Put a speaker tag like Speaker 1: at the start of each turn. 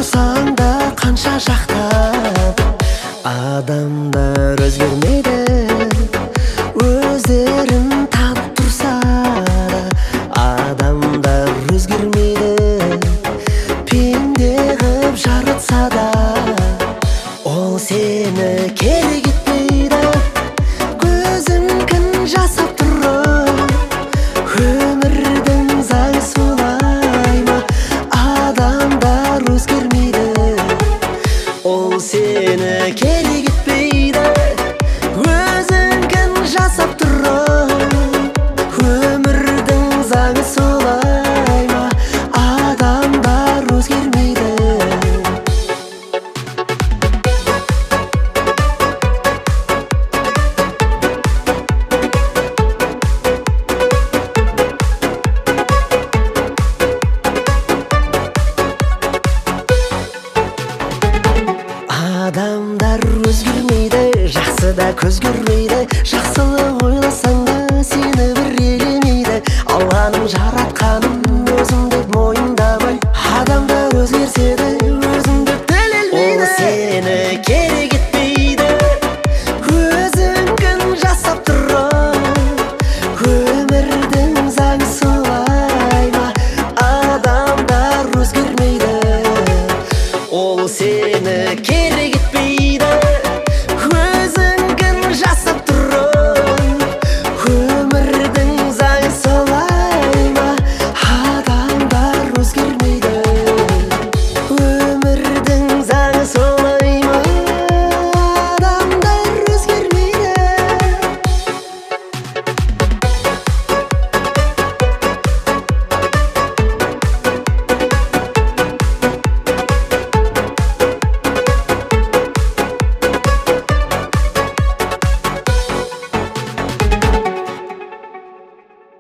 Speaker 1: тұрсаң да қанша жақтап, адамдар өзгермейді. Өздерін танып тұрса да, адамдар өзгермейді. Пенде қып жаратса да, ол сені керек етпейді. Көзіңкін жасап тұрып, өмірдің заңы солай ма? Адамдар өзгермейді. Ол сені керек етпейді. Өзіңкін жасап тұрып, өмірдің заңы солай ма? Адамдар өзгермейді. Адамдар өзгермейді, жақсы да көз көрмейді. Жақсылық ойласаң да сені бір елемейді. Алланың жаратқанын өзің деп мойындамай, адамдар өзгерсе де өзің деп дәлелмейді. Ол сені керек етпейді. Өзіңкін жасап тұрып, өмірдің заңы солай ма? Адамдар өзгермейді. Ол сені